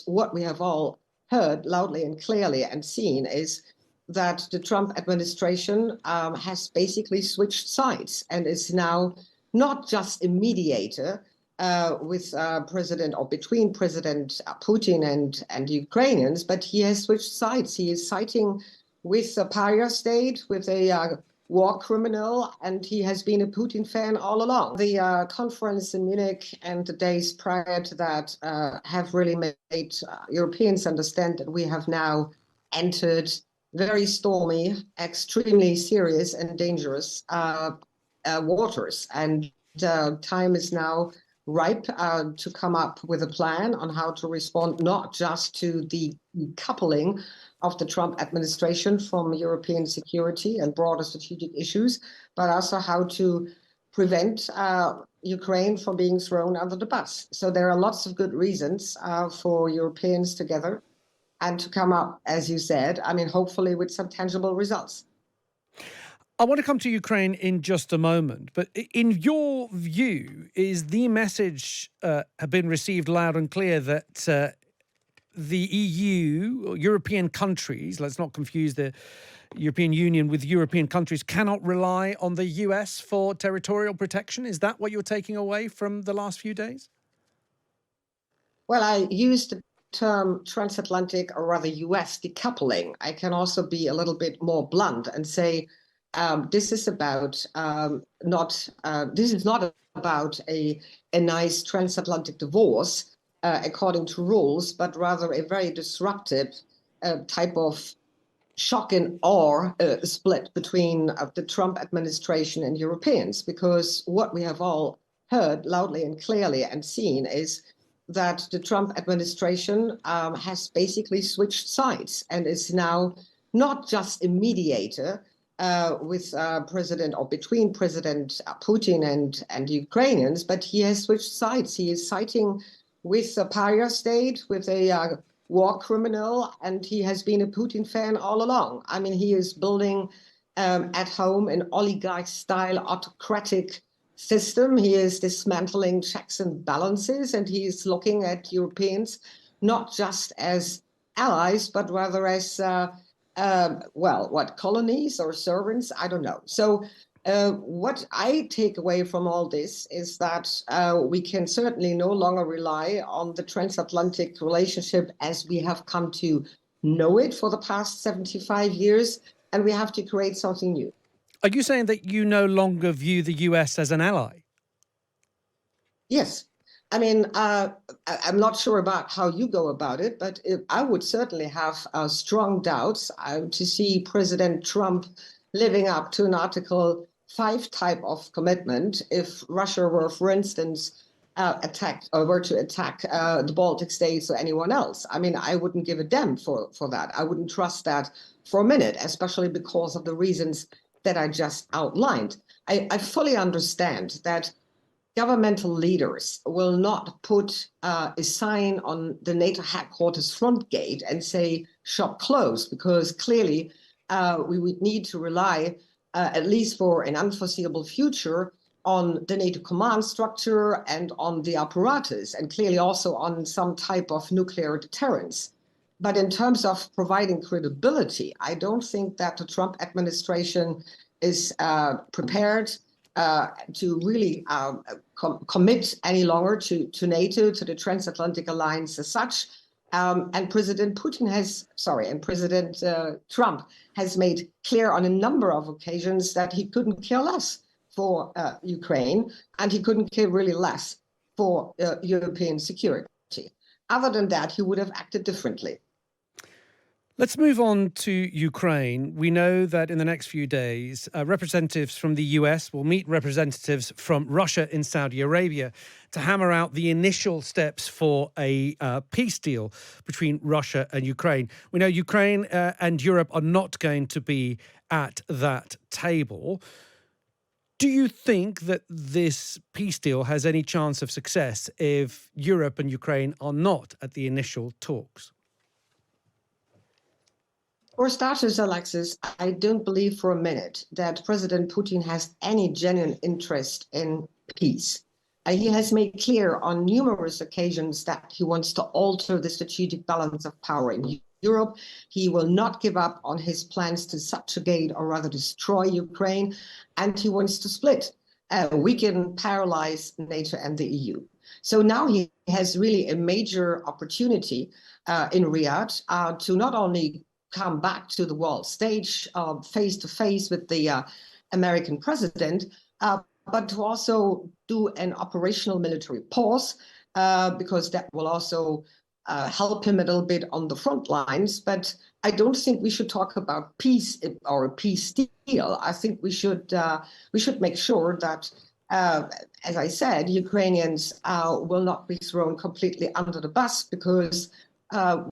what we have all heard loudly and clearly and seen is that the Trump administration has basically switched sides and is now not just a mediator with President or between President Putin and Ukrainians, but he has switched sides. He is siding with a pariah state, with a war criminal, and he has been a Putin fan all along. The conference in Munich and the days prior to that have really made Europeans understand that we have now entered very stormy, extremely serious and dangerous waters. And time is now ripe to come up with a plan on how to respond, not just to the decoupling of the Trump administration from European security and broader strategic issues, but also how to prevent Ukraine from being thrown under the bus. So there are lots of good reasons for Europeans together and to come up, as you said, I mean, hopefully with some tangible results. I want to come to Ukraine in just a moment, but in your view, is the message have been received loud and clear that the EU, or European countries, let's not confuse the European Union with European countries, cannot rely on the US for territorial protection? Is that what you're taking away from the last few days? Well, I used the term transatlantic, or rather US decoupling. I can also be a little bit more blunt and say this is about this is not about a nice transatlantic divorce according to rules, but rather a very disruptive type of shock and awe split between the Trump administration and Europeans, because what we have all heard loudly and clearly and seen is that the Trump administration has basically switched sides and is now not just a mediator with President or between President Putin and Ukrainians, but he has switched sides. He is siding with a pariah state, with a war criminal, and he has been a Putin fan all along. I mean, he is building at home an oligarch-style autocratic system. He is dismantling checks and balances, and he is looking at Europeans not just as allies, but rather as, colonies or servants? I don't know. So what I take away from all this is that we can certainly no longer rely on the transatlantic relationship as we have come to know it for the past 75 years, and we have to create something new. Are you saying that you no longer view the US as an ally? Yes. I mean, I'm not sure about how you go about it, but I would certainly have strong doubts to see President Trump living up to an Article 5 type of commitment if Russia were, for instance, were to attack the Baltic states or anyone else. I mean, I wouldn't give a damn for that. I wouldn't trust that for a minute, especially because of the reasons that I just outlined. I fully understand that governmental leaders will not put a sign on the NATO headquarters front gate and say shop closed, because clearly we would need to rely, at least for an unforeseeable future, on the NATO command structure and on the apparatus, and clearly also on some type of nuclear deterrence. But in terms of providing credibility, I don't think that the Trump administration is prepared to really commit any longer to NATO, to the transatlantic alliance as such. And President Trump has made clear on a number of occasions that he couldn't care less for Ukraine, and he couldn't care really less for European security. Other than that, he would have acted differently. Let's move on to Ukraine. We know that in the next few days, representatives from the US will meet representatives from Russia and Saudi Arabia to hammer out the initial steps for a peace deal between Russia and Ukraine. We know Ukraine and Europe are not going to be at that table. Do you think that this peace deal has any chance of success if Europe and Ukraine are not at the initial talks? For starters, Alexis, I don't believe for a minute that President Putin has any genuine interest in peace. He has made clear on numerous occasions that he wants to alter the strategic balance of power in Europe. He will not give up on his plans to subjugate or rather destroy Ukraine, and he wants to split, weaken, paralyze NATO and the EU. So now he has really a major opportunity in Riyadh to not only come back to the world stage face to face with the American president, but to also do an operational military pause, because that will also help him a little bit on the front lines. But I don't think we should talk about peace or a peace deal. I think we should make sure that, as I said, Ukrainians will not be thrown completely under the bus, because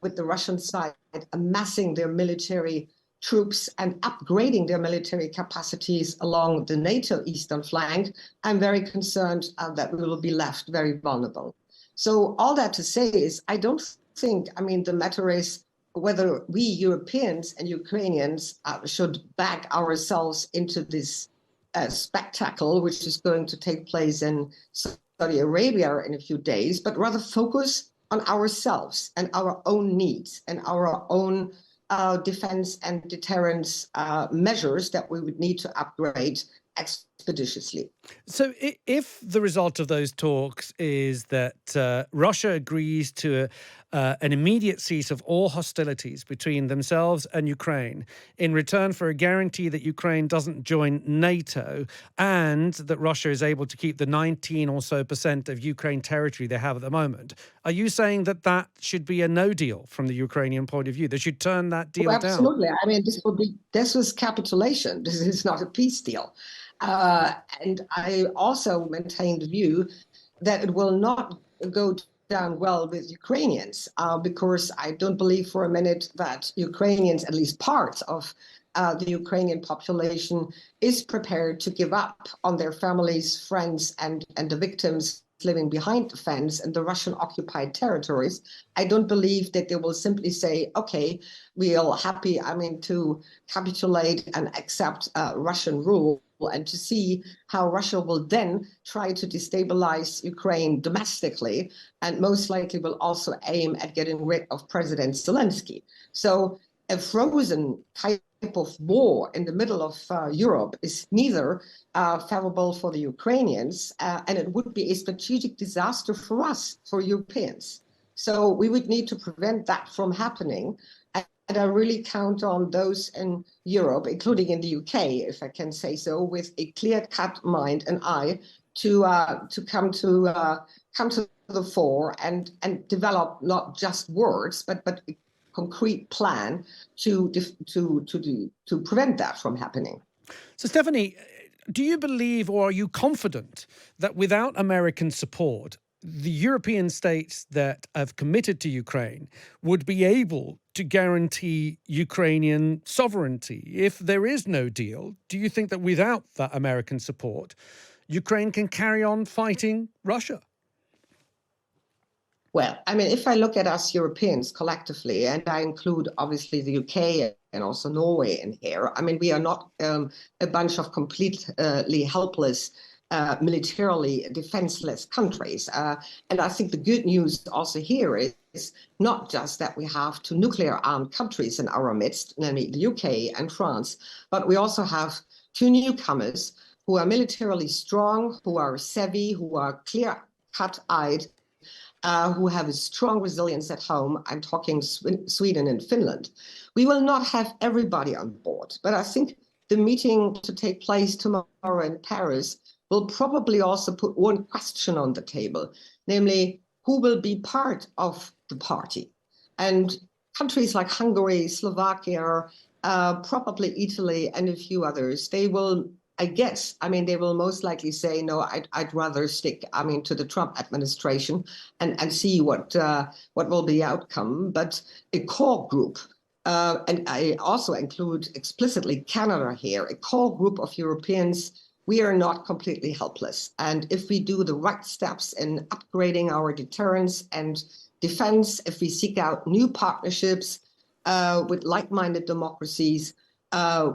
with the Russian side amassing their military troops and upgrading their military capacities along the NATO eastern flank, I'm very concerned that we will be left very vulnerable. So all that to say is, I don't think, the matter is whether we Europeans and Ukrainians should back ourselves into this spectacle, which is going to take place in Saudi Arabia in a few days, but rather focus on ourselves and our own needs and our own defense and deterrence measures that we would need to upgrade expeditiously. So if the result of those talks is that Russia agrees to an immediate cease of all hostilities between themselves and Ukraine in return for a guarantee that Ukraine doesn't join NATO, and that Russia is able to keep the 19 or so % of Ukraine territory they have at the moment, are you saying that that should be a no deal from the Ukrainian point of view? They should turn that deal down? Absolutely. This was capitulation. This is not a peace deal. And I also maintain the view that it will not go down well with Ukrainians, because I don't believe for a minute that Ukrainians, at least parts of the Ukrainian population, is prepared to give up on their families, friends, and the victims living behind the fence in the Russian occupied territories. I don't believe that they will simply say, okay, we're happy, to capitulate and accept Russian rule, and to see how Russia will then try to destabilize Ukraine domestically, and most likely will also aim at getting rid of President Zelensky. So a frozen type of war in the middle of Europe is neither favorable for the Ukrainians, and it would be a strategic disaster for us, for Europeans. So we would need to prevent that from happening. And I really count on those in Europe, including in the UK, if I can say so, with a clear-cut mind and eye to come to the fore and develop not just words, but a concrete plan to prevent that from happening. So, Stefanie, do you believe, or are you confident that without American support, the European states that have committed to Ukraine would be able to guarantee Ukrainian sovereignty? If there is no deal, do you think that without that American support, Ukraine can carry on fighting Russia? Well, if I look at us Europeans collectively, and I include obviously the UK and also Norway in here, we are not a bunch of completely helpless, militarily defenseless countries. And I think the good news also here is not just that we have two nuclear armed countries in our midst, namely the UK and France, but we also have two newcomers who are militarily strong, who are savvy, who are clear-cut-eyed, who have a strong resilience at home. I'm talking Sweden and Finland. We will not have everybody on board, but I think the meeting to take place tomorrow in Paris will probably also put one question on the table, namely, who will be part of the party? And countries like Hungary, Slovakia, probably Italy, and a few others, they will, I guess, they will most likely say, no, I'd rather stick, to the Trump administration and see what will be the outcome. But a core group, and I also include explicitly Canada here, a core group of Europeans, we are not completely helpless. And if we do the right steps in upgrading our deterrence and defense, if we seek out new partnerships with like-minded democracies,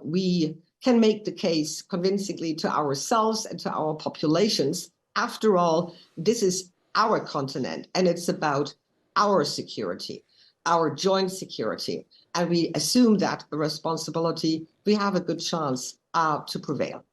we can make the case convincingly to ourselves and to our populations After all, this is our continent, and it's about our security, our joint security. And we assume that the responsibility, we have a good chance to prevail.